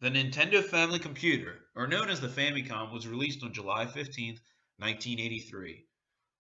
The Nintendo Family Computer, or known as the Famicom, was released on July 15th, 1983.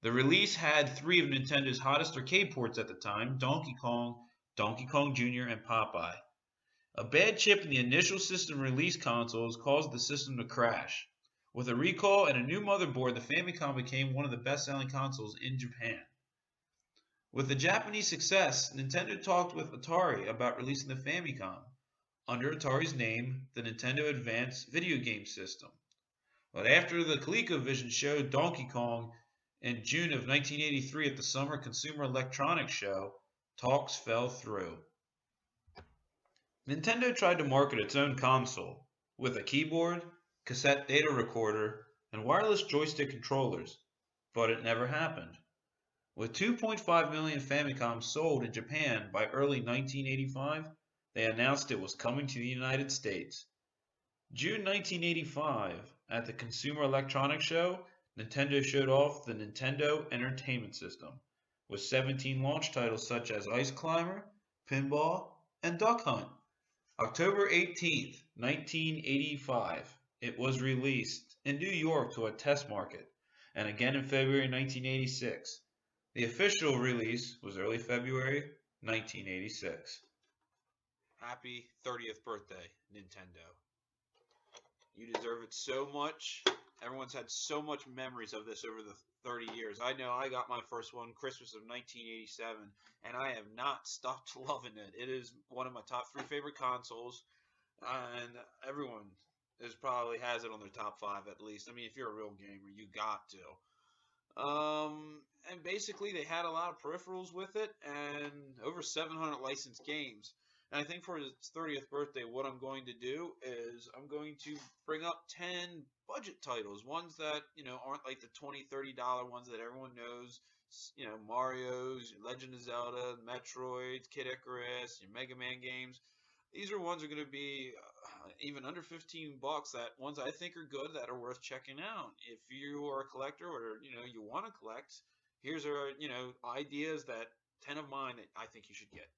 The release had three of Nintendo's hottest arcade ports at the time: Donkey Kong, Donkey Kong Jr., and Popeye. A bad chip in the initial system release consoles caused the system to crash. With a recall and a new motherboard, the Famicom became one of the best-selling consoles in Japan. With the Japanese success, Nintendo talked with Atari about releasing the Famicom under Atari's name, the Nintendo Advanced Video Game System. But after the ColecoVision showed Donkey Kong in June of 1983 at the Summer Consumer Electronics Show, talks fell through. Nintendo tried to market its own console with a keyboard, cassette data recorder, and wireless joystick controllers, but it never happened. With 2.5 million Famicoms sold in Japan by early 1985, they announced it was coming to the United States. June 1985, at the Consumer Electronics Show, Nintendo showed off the Nintendo Entertainment System, with 17 launch titles such as Ice Climber, Pinball, and Duck Hunt. October 18th, 1985, it was released in New York to a test market, and again in February 1986. The official release was early February 1986. Happy 30th birthday, Nintendo. You deserve it so much. Everyone's had so much memories of this over the 30 years. I know I got my first one Christmas of 1987, and I have not stopped loving it. It is one of my top 3 favorite consoles, and everyone probably has it on their top 5 at least. I mean, if you're a real gamer, you got to. And basically they had a lot of peripherals with it and over 700 licensed games. And I think for his 30th birthday, what I'm going to do is I'm going to bring up 10 budget titles, ones that, aren't like the $20, $30 ones that everyone knows, Mario's, Legend of Zelda, Metroids, Kid Icarus, your Mega Man games. These are ones that are going to be even under 15 bucks, that ones I think are good, that are worth checking out. If you are a collector or, you want to collect, here's our, ideas, that 10 of mine that I think you should get.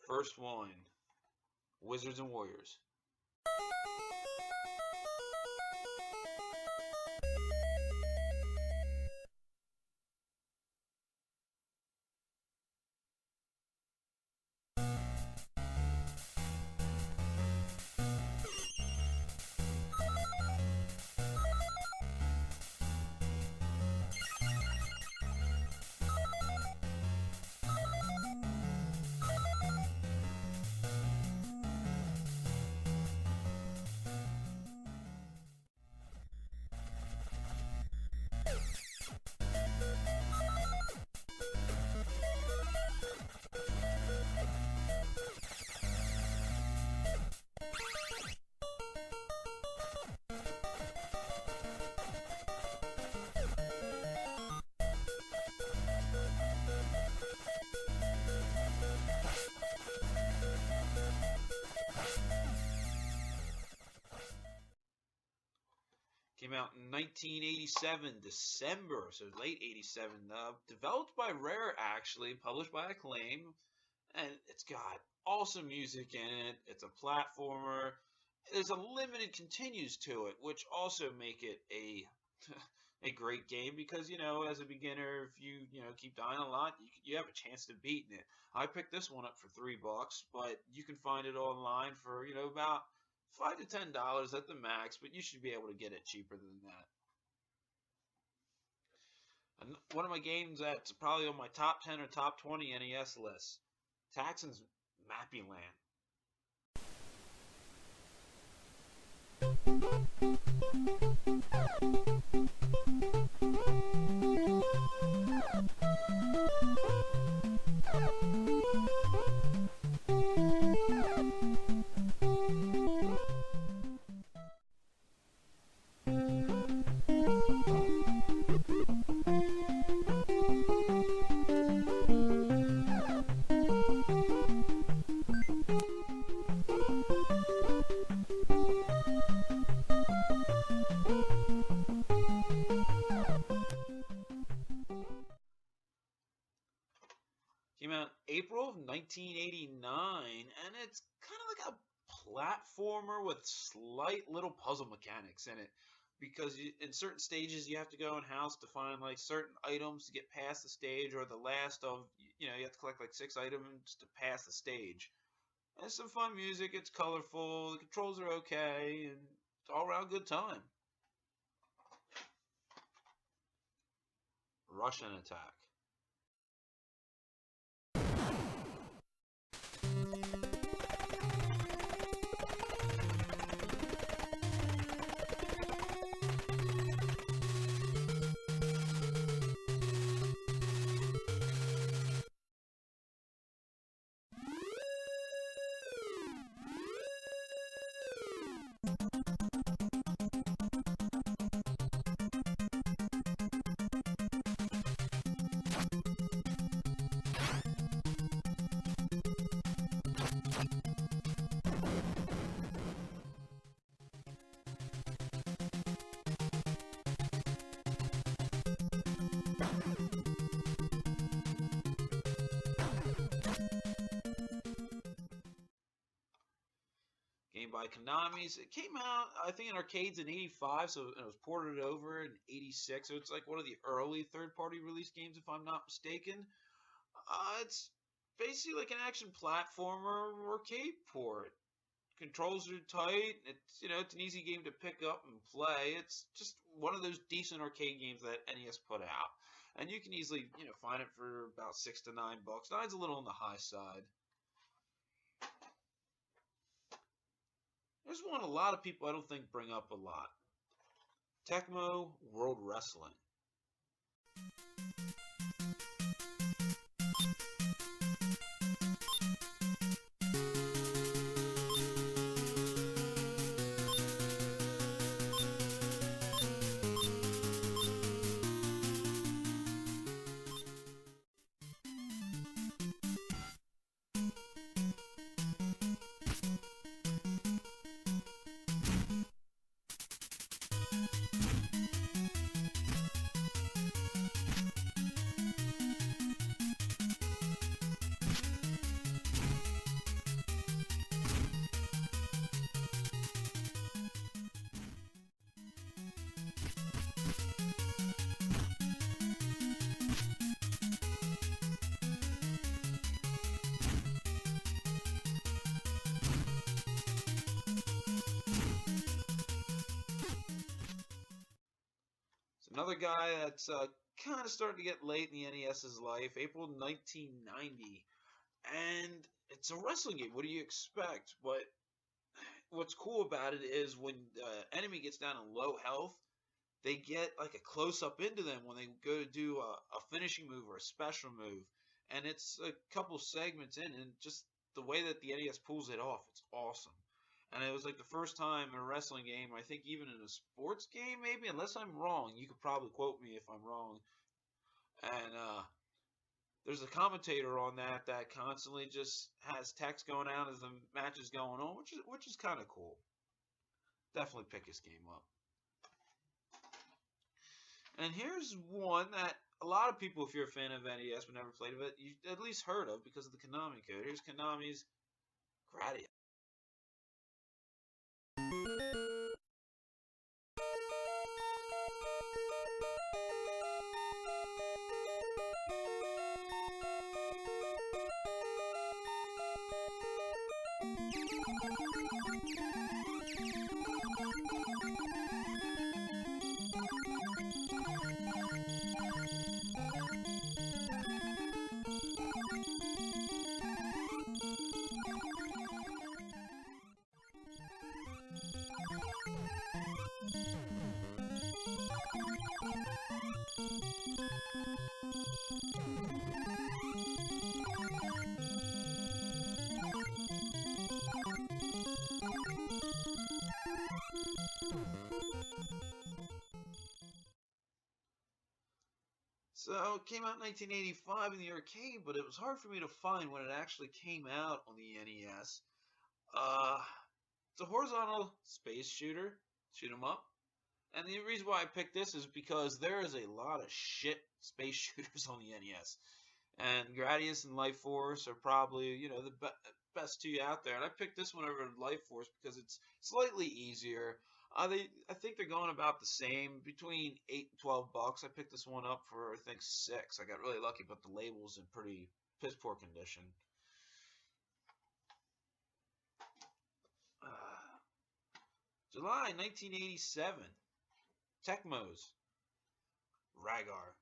First one, Wizards and Warriors. Came out in 1987, December, so late 87. Developed by Rare, actually, published by Acclaim, and it's got awesome music in it. It's a platformer. There's a limited continues to it, which also make it a a great game because, as a beginner, if you, keep dying a lot, you have a chance to beating it. I picked this one up for $3, but you can find it online for, about $5 to $10 at the max, but you should be able to get it cheaper than that. And one of my games that's probably on my top 10 or top 20 NES list, Taxon's Mappy Land. Came out April of 1989, and it's kind of like a platformer with slight little puzzle mechanics in it. Because in certain stages you have to go in house to find like certain items to get past the stage, or the last of you have to collect like 6 items to pass the stage. And some fun music. It's colorful. The controls are okay, and it's all around good time. Russian Attack. Game by Konami's. It came out, I think, in arcades in '85, so it was ported over in '86. So it's like one of the early third-party release games, if I'm not mistaken. It's basically like an action platformer arcade port. Controls are tight. It's an easy game to pick up and play. It's just one of those decent arcade games that NES put out, and you can easily find it for about $6 to $9. Nine's a little on the high side. There's one a lot of people I don't think bring up a lot. Tecmo World Wrestling. Another guy that's kind of starting to get late in the NES's life, April 1990. And it's a wrestling game. What do you expect? But what's cool about it is when the enemy gets down in low health, they get like a close up into them when they go to do a finishing move or a special move. And it's a couple segments in, and just the way that the NES pulls it off, it's awesome. And it was like the first time in a wrestling game, I think even in a sports game, maybe, unless I'm wrong. You could probably quote me if I'm wrong. And there's a commentator on that constantly just has text going out as the match is going on, which is kind of cool. Definitely pick this game up. And here's one that a lot of people, if you're a fan of NES but never played of it, you at least heard of because of the Konami code. Here's Konami's Gradius. So it came out in 1985 in the arcade, but it was hard for me to find when it actually came out on the NES. It's a horizontal space shooter, shoot 'em up. And the reason why I picked this is because there is a lot of shit space shooters on the NES. And Gradius and Life Force are probably, the best two out there, and I picked this one over Life Force because it's slightly easier. I think they're going about the same, between $8 and $12. I picked this one up for I think $6. I got really lucky, but the label's in pretty piss poor condition. July 1987, Tecmo's Ragar.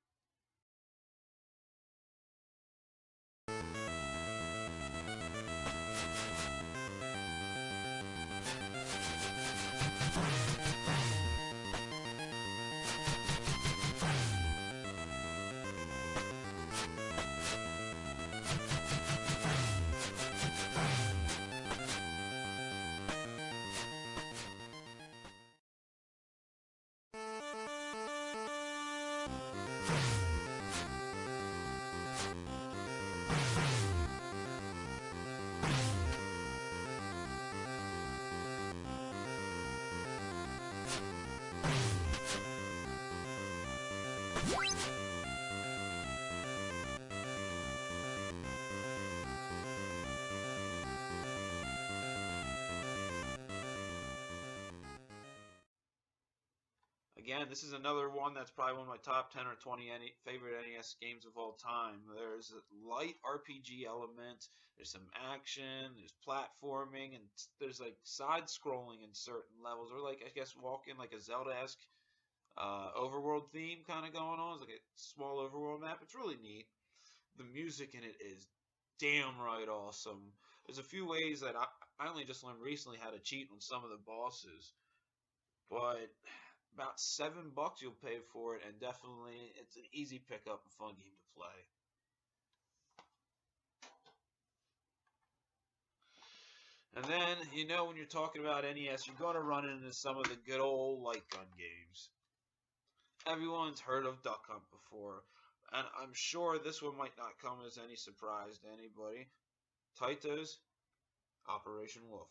Again, this is another one that's probably one of my top 10 or 20 favorite NES games of all time. There's a light RPG element, there's some action, there's platforming, and there's like side scrolling in certain levels, or like, I guess, walking like a Zelda-esque overworld theme kind of going on. It's like a small overworld map. It's really neat. The music in it is damn right awesome. There's a few ways that I only just learned recently how to cheat on some of the bosses, but about $7 you'll pay for it, and definitely it's an easy pickup and fun game to play. And then, when you're talking about NES, you're going to run into some of the good old light gun games. Everyone's heard of Duck Hunt before, and I'm sure this one might not come as any surprise to anybody. Taito's Operation Wolf.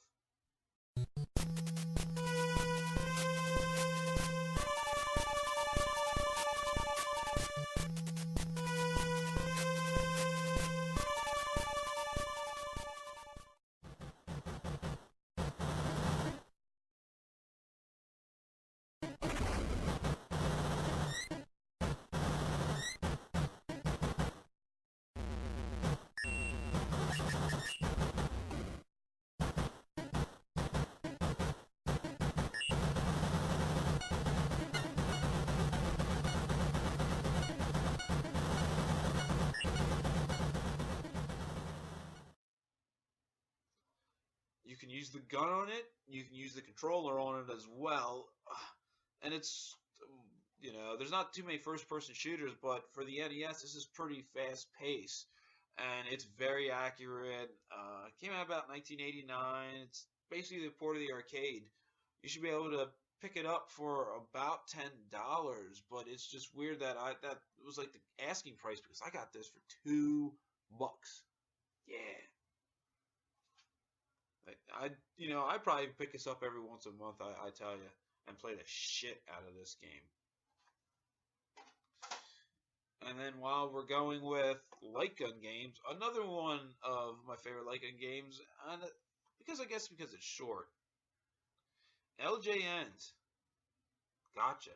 You can use the gun on it. You can use the controller on it as well. And it's, there's not too many first-person shooters, but for the NES, this is pretty fast-paced. And it's very accurate. It came out about 1989. It's basically the port of the arcade. You should be able to pick it up for about $10, but it's just weird that that was like the asking price because I got this for $2. Yeah. I probably pick this up every once a month, I tell you, and play the shit out of this game. And then while we're going with light gun games, another one of my favorite light gun games, and because it's short, LJN's Gotcha.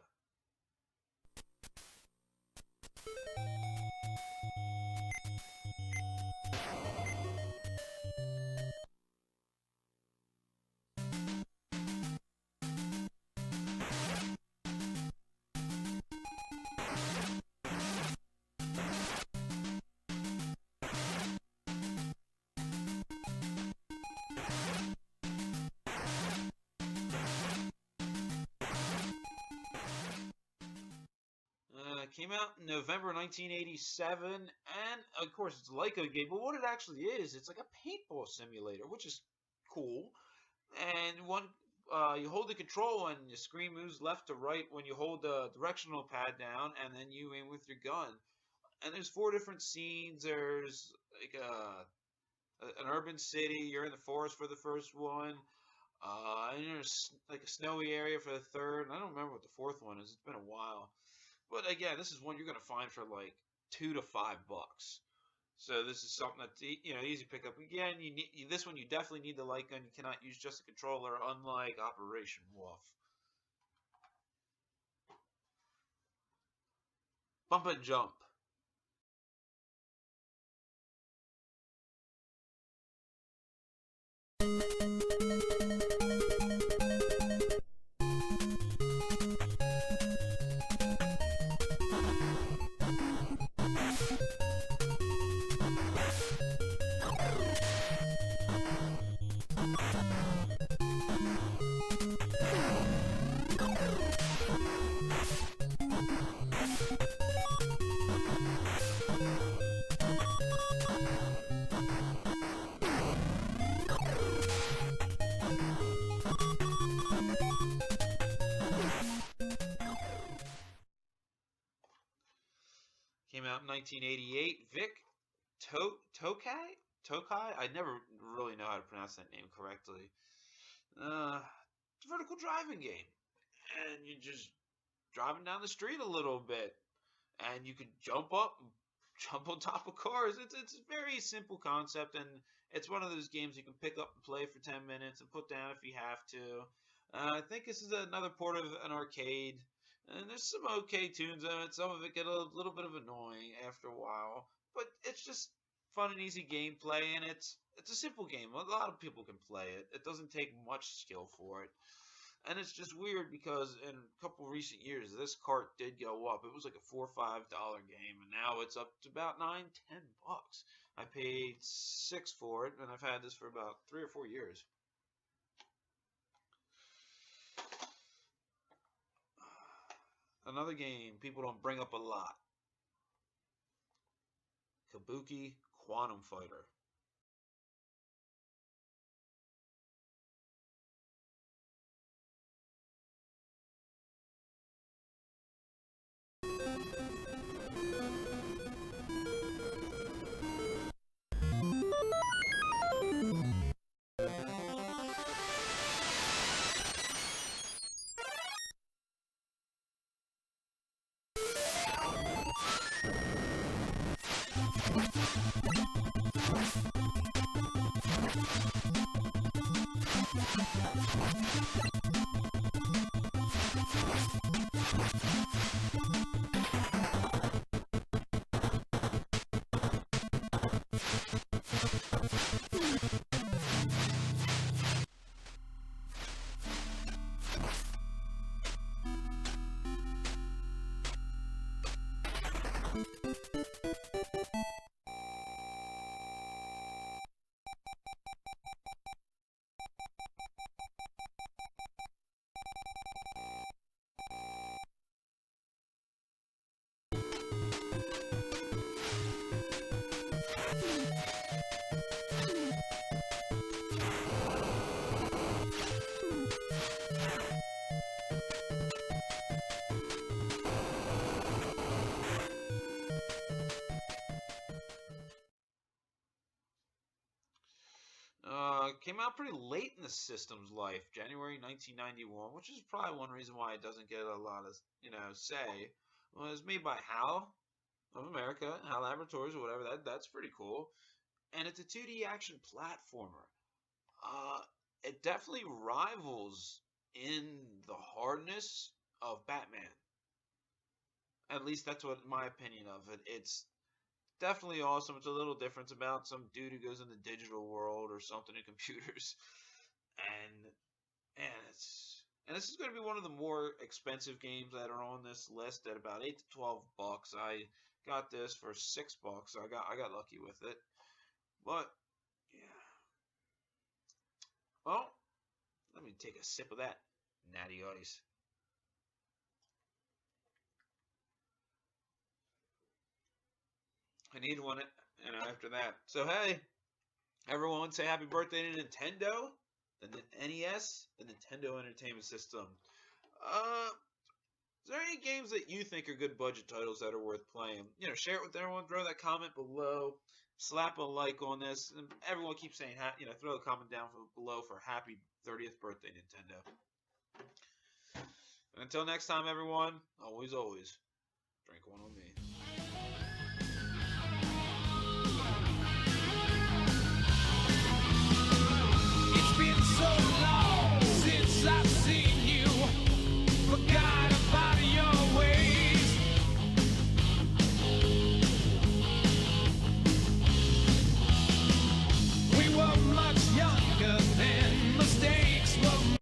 Came out in November 1987, and of course it's a light gun game, but what it actually is, it's like a paintball simulator, which is cool. And you hold the control, and your screen moves left to right when you hold the directional pad down, and then you aim with your gun. And there's 4 different scenes. There's like an urban city. You're in the forest for the first one. And there's like a snowy area for the third. And I don't remember what the fourth one is. It's been a while. But again, this is one you're going to find for like $2 to $5. So this is something that's easy to pick up. Again, this one you definitely need the light gun. You cannot use just a controller, unlike Operation Wolf. Bump and jump. Came out in 1988. Vic Tokai? Tokai? I never really know how to pronounce that name correctly. It's a vertical driving game. And you're just driving down the street a little bit. And you can jump up, jump on top of cars. It's a very simple concept. And it's one of those games you can pick up and play for 10 minutes and put down if you have to. I think this is another port of an arcade. And there's some okay tunes in it. Some of it get a little bit of annoying after a while, but it's just fun and easy gameplay, and it's a simple game. A lot of people can play it. It doesn't take much skill for it, and it's just weird because in a couple recent years, this cart did go up. It was like a $4 or $5 game, and now it's up to about $9-10. I paid $6 for it, and I've had this for about 3 or 4 years. Another game people don't bring up a lot. Kabuki Quantum Fighter. Came out pretty late in the system's life, January 1991, which is probably one reason why it doesn't get a lot of, say. Well, it was made by HAL of America, HAL Laboratories or whatever. That's pretty cool. And it's a 2D action platformer. It definitely rivals in the hardness of Batman. At least that's what my opinion of it. It's definitely awesome. It's a little different. It's about some dude who goes in the digital world or something in computers, and and this is going to be one of the more expensive games that are on this list at about $8 to $12. I got this for $6. So I got lucky with it, but yeah. Well, let me take a sip of that natty ice. I need one, after that. So hey, everyone, say happy birthday to Nintendo, the NES, the Nintendo Entertainment System. Is there any games that you think are good budget titles that are worth playing? Share it with everyone. Throw that comment below. Slap a like on this. And everyone keeps saying, throw a comment down below for happy 30th birthday, Nintendo. And until next time, everyone, always, drink one on me.